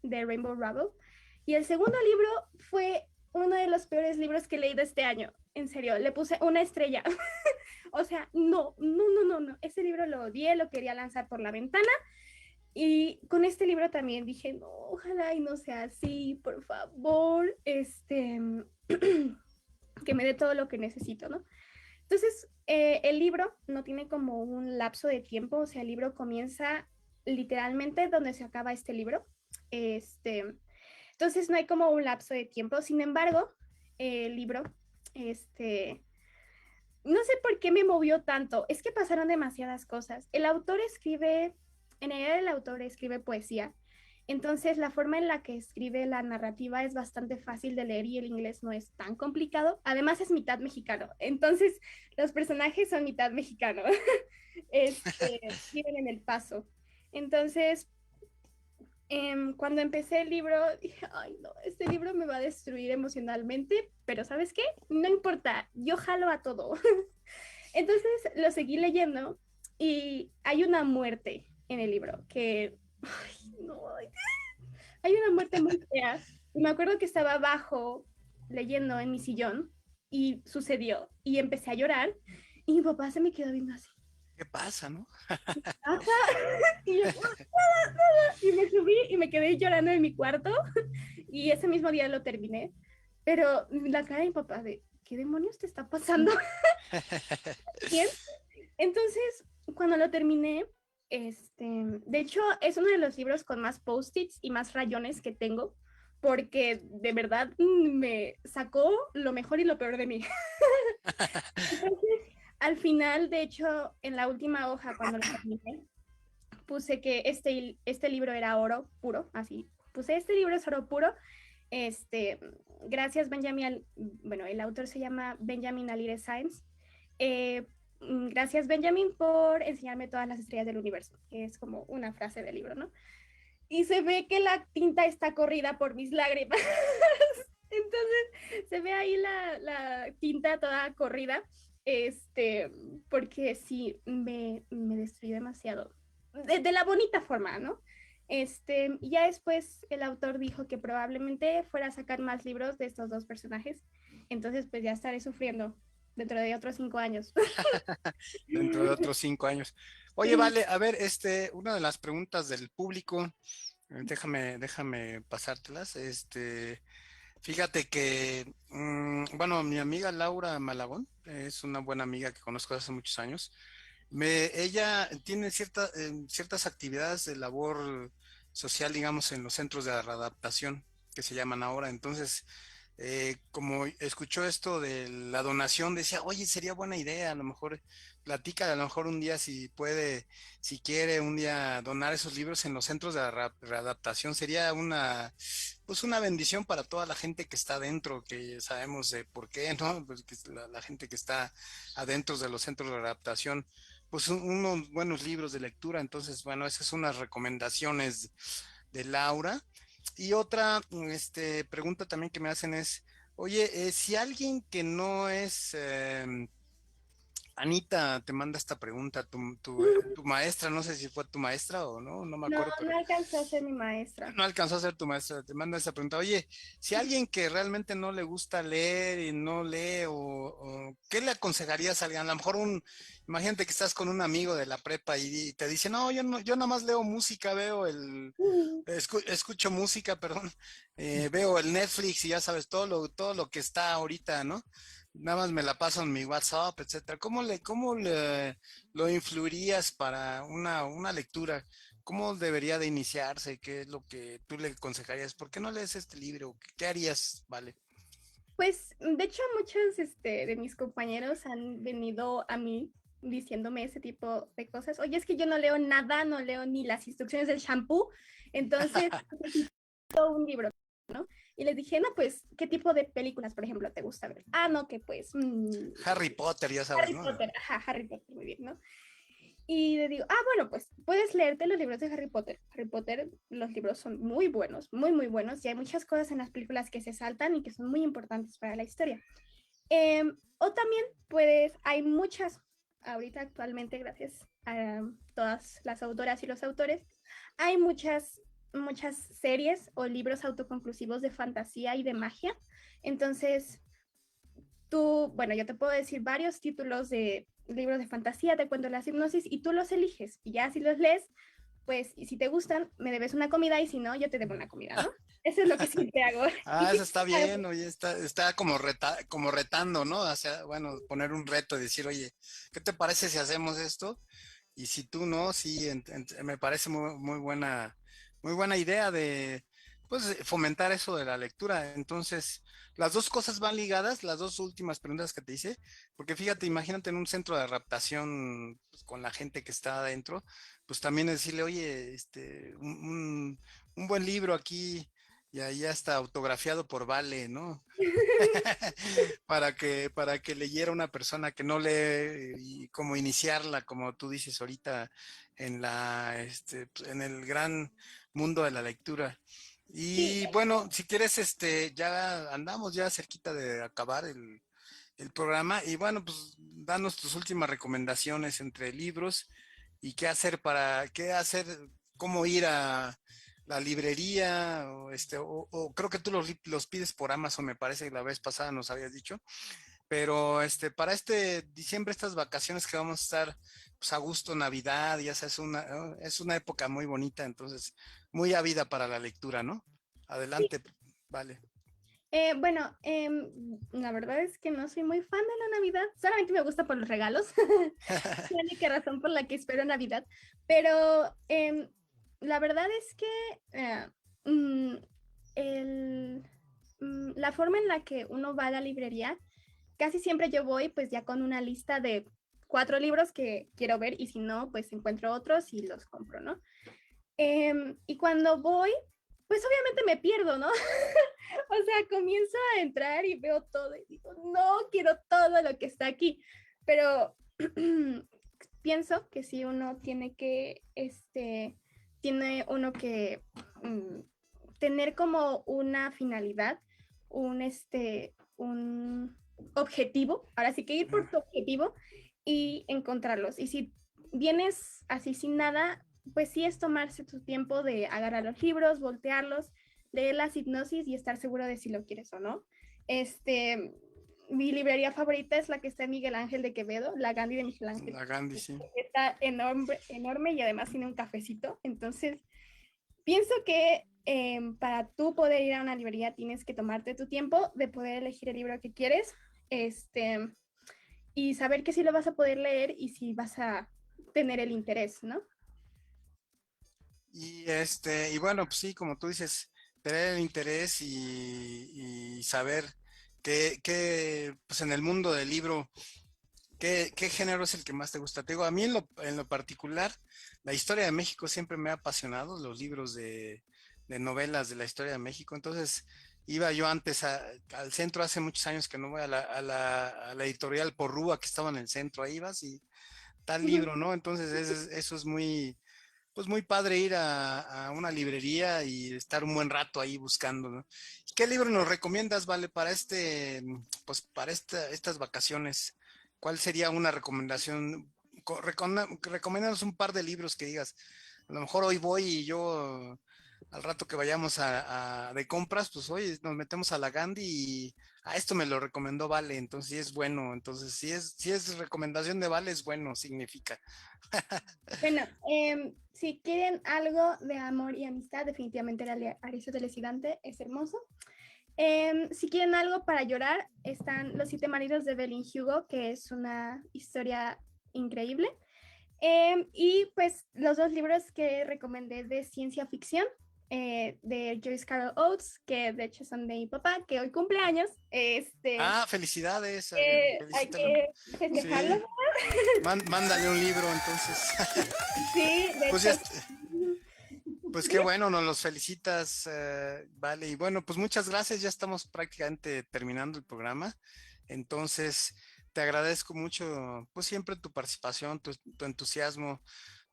de Rainbow Rowell y el segundo libro fue uno de los peores libros que he leído este año. En serio, le puse una estrella. O sea, no. Ese libro lo odié, lo quería lanzar por la ventana. Y con este libro también dije, no, ojalá y no sea así, por favor, que me dé todo lo que necesito, ¿no? Entonces, el libro no tiene como un lapso de tiempo, o sea, el libro comienza literalmente donde se acaba este libro. Entonces, no hay como un lapso de tiempo. Sin embargo, el libro, no sé por qué me movió tanto. Es que pasaron demasiadas cosas. En realidad el autor escribe poesía Entonces, la forma en la que escribe la narrativa es bastante fácil de leer y el inglés no es tan complicado. Además, es mitad mexicano. Entonces, los personajes son mitad mexicano. Viven en El Paso. Entonces, cuando empecé el libro, dije, ay, no, este libro me va a destruir emocionalmente, pero ¿sabes qué? No importa, yo jalo a todo. Entonces, lo seguí leyendo y hay una muerte en el libro que, ay, no, hay una muerte muy fea. Y me acuerdo que estaba abajo leyendo en mi sillón y sucedió y empecé a llorar y mi papá se me quedó viendo así. ¿Qué pasa, no? Ajá. Y yo, y me subí y me quedé llorando en mi cuarto y ese mismo día lo terminé. Pero la cara de mi papá de, ¿qué demonios te está pasando? Bien. Entonces, cuando lo terminé, de hecho, es uno de los libros con más post-its y más rayones que tengo, porque de verdad me sacó lo mejor y lo peor de mí. Entonces, al final, de hecho, en la última hoja, cuando lo terminé, puse que este libro era oro puro, así. Puse, este libro es oro puro. Gracias, Benjamin. Bueno, el autor se llama Benjamin Alire Sáenz. Gracias, Benjamin, por enseñarme todas las estrellas del universo, que es como una frase del libro, ¿no? Y se ve que la tinta está corrida por mis lágrimas. Entonces, se ve ahí la tinta toda corrida, porque sí, me destruyó demasiado. De la bonita forma, ¿no? Y ya después el autor dijo que probablemente fuera a sacar más libros de estos dos personajes. Entonces, pues ya estaré sufriendo dentro de otros 5 años. Dentro de otros 5 años. Oye, vale, a ver, una de las preguntas del público, déjame pasártelas. Fíjate que, bueno, mi amiga Laura Malagón es una buena amiga que conozco hace muchos años. Ella tiene ciertas actividades de labor social, digamos, en los centros de readaptación que se llaman ahora. Entonces, como escuchó esto de la donación, decía, oye, sería buena idea, a lo mejor platica, a lo mejor un día si puede, si quiere un día donar esos libros en los centros de readaptación, sería pues una bendición para toda la gente que está adentro, que sabemos de por qué, ¿no? Pues que la gente que está adentro de los centros de readaptación, pues unos buenos libros de lectura. Entonces, bueno, esas son unas recomendaciones de Laura. Y otra pregunta también que me hacen es, oye, si alguien que no es Anita te manda esta pregunta, tu maestra, no sé si fue tu maestra o no, no me No, acuerdo, pero no alcanzó a ser mi maestra. no alcanzó a ser tu maestra, te manda esta pregunta, oye, si alguien que realmente no le gusta leer y no lee, ¿qué le aconsejarías a alguien? A lo mejor imagínate que estás con un amigo de la prepa y te dice, no, yo nada más leo música, escucho música, perdón, veo el Netflix y ya sabes, todo lo que está ahorita, ¿no? Nada más me la paso en mi WhatsApp, etcétera. ¿Cómo le lo influirías para una lectura? ¿Cómo debería de iniciarse? ¿Qué es lo que tú le aconsejarías? ¿Por qué no lees este libro? ¿Qué harías? Vale. Pues, de hecho, muchos de mis compañeros han venido a mí diciéndome ese tipo de cosas. Oye, es que yo no leo nada, no leo ni las instrucciones del shampoo, entonces necesito un libro, ¿no? Y les dije, no, pues, ¿qué tipo de películas, por ejemplo, te gusta ver? Ah, no, que pues... Harry Potter, ya sabes, Harry ¿no? Potter, ajá, Harry Potter, muy bien, ¿no? Y le digo, bueno, pues puedes leerte los libros de Harry Potter. Harry Potter, los libros son muy buenos, muy, muy buenos, y hay muchas cosas en las películas que se saltan y que son muy importantes para la historia. O también hay muchas, ahorita actualmente, gracias a todas las autoras y los autores, hay muchas series o libros autoconclusivos de fantasía y de magia. Entonces, bueno, yo te puedo decir varios títulos de libros de fantasía, te cuento las hipnosis y tú los eliges. Y ya si los lees, pues, y si te gustan, me debes una comida y si no, yo te debo una comida, ¿no? Eso es lo que siempre hago. Eso está bien, oye, está como retando, ¿no? O sea, bueno, poner un reto y decir, oye, ¿qué te parece si hacemos esto? Y si tú no, sí, me parece muy buena idea de, pues, fomentar eso de la lectura. Entonces, las dos cosas van ligadas, las dos últimas preguntas que te hice, porque fíjate, imagínate en un centro de adaptación, pues, con la gente que está adentro, pues también decirle, oye, un buen libro aquí, y ahí está autografiado por Vale, ¿no? Para que leyera una persona que no lee y como iniciarla, como tú dices ahorita, en el gran mundo de la lectura. Sí, Y bueno, si quieres, ya andamos ya cerquita de acabar el programa. Y bueno, pues danos tus últimas recomendaciones entre libros y qué hacer, cómo ir a la librería, o creo que tú los pides por Amazon, me parece que la vez pasada nos habías dicho. Pero para este diciembre, estas vacaciones que vamos a estar pues, a gusto, Navidad, ya sabes, es una época muy bonita, entonces muy ávida para la lectura, ¿no? Adelante, vale. Bueno, la verdad es que no soy muy fan de la Navidad, solamente me gusta por los regalos, es la única razón por la que espero Navidad, pero la verdad es que mm, la forma en la que uno va a la librería, casi siempre yo voy pues ya con una lista de 4 libros que quiero ver y si no, pues encuentro otros y los compro, ¿no? Y cuando voy, pues obviamente me pierdo, ¿no? O sea, comienzo a entrar y veo todo y digo, no, quiero todo lo que está aquí. Pero pienso que si uno tiene uno que tener como una finalidad, un objetivo, ahora sí que ir por tu objetivo y encontrarlos. Y si vienes así sin nada, pues sí es tomarse tu tiempo de agarrar los libros, voltearlos, leer las hipnosis y estar seguro de si lo quieres o no. Mi librería favorita es la que está en Miguel Ángel de Quevedo, la Gandhi de Miguel Ángel. La Gandhi, sí. Está enorme, enorme y además tiene un cafecito. Entonces, pienso que para tú poder ir a una librería tienes que tomarte tu tiempo de poder elegir el libro que quieres y saber que sí lo vas a poder leer y si vas a tener el interés, ¿no? Y bueno, pues sí, como tú dices, tener el interés y saber pues en el mundo del libro, qué género es el que más te gusta. Te digo, a mí en lo particular, la historia de México siempre me ha apasionado, los libros de novelas de la historia de México. Entonces, iba yo antes al centro, hace muchos años que no voy a la editorial Porrúa que estaba en el centro, ahí vas y tal libro, ¿no? Entonces, eso es pues muy padre ir a una librería y estar un buen rato ahí buscando, ¿no? ¿Qué libro nos recomiendas, Vale, para pues para estas vacaciones? ¿Cuál sería una recomendación? Recomiéndanos un par de libros que digas. A lo mejor hoy voy y yo, al rato que vayamos de compras, pues hoy nos metemos a la Gandhi y a esto me lo recomendó Vale, entonces sí es bueno. Entonces, si es recomendación de Vale, es bueno, significa. Bueno, si quieren algo de amor y amistad, definitivamente Aristóteles y Dante es hermoso. Si quieren algo para llorar, están Los 7 maridos de Evelyn Hugo, que es una historia increíble. Y pues los 2 libros que recomendé de ciencia ficción, de Joyce Carol Oates, que de hecho son de mi papá, que hoy cumple años. Felicidades, Hay felicítalo. que festejarlo. Sí. Mándale un libro, entonces. Sí, de Pues hecho. pues qué bueno, nos los felicitas, Vale. Y bueno, pues muchas gracias, ya estamos prácticamente terminando el programa. Entonces, te agradezco mucho, pues siempre tu participación, tu entusiasmo.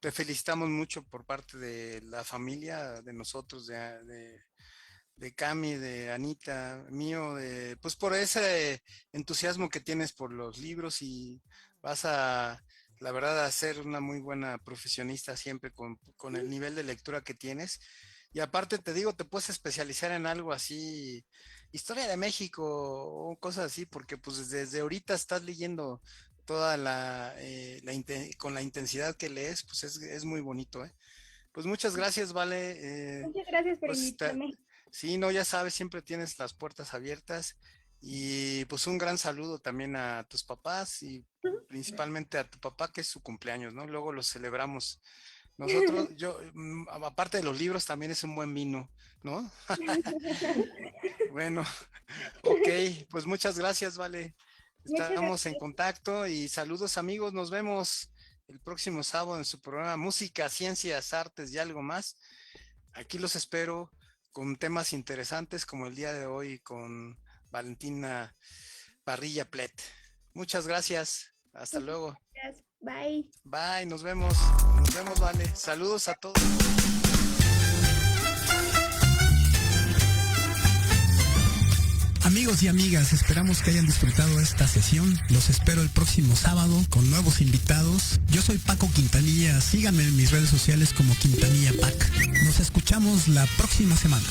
Te felicitamos mucho por parte de la familia, de nosotros, de Cami, de Anita, mío, pues por ese entusiasmo que tienes por los libros y vas la verdad, a ser una muy buena profesionista siempre con el nivel de lectura que tienes. Y aparte te digo, te puedes especializar en algo así, historia de México o cosas así, porque pues desde ahorita estás leyendo toda con la intensidad que lees, pues es muy bonito, ¿eh? Pues muchas gracias, Vale. Muchas gracias por Pues invitarme. sí, no, ya sabes, siempre tienes las puertas abiertas y pues un gran saludo también a tus papás y principalmente a tu papá que es su cumpleaños, ¿no? Luego lo celebramos. Nosotros, aparte de los libros, también es un buen vino, ¿no? Bueno, ok, pues muchas gracias, Vale. Muchas Estamos en gracias. contacto y saludos amigos, nos vemos el próximo sábado en su programa Música, Ciencias, Artes y algo más. Aquí los espero con temas interesantes como el día de hoy con Valentina Parrilla Plet. Muchas gracias. Hasta luego. Gracias. Bye. Bye, nos vemos. Nos vemos, Vale. Saludos a todos. Amigos y amigas, esperamos que hayan disfrutado esta sesión. Los espero el próximo sábado con nuevos invitados. Yo soy Paco Quintanilla. Síganme en mis redes sociales como Quintanilla Pac. Nos escuchamos la próxima semana.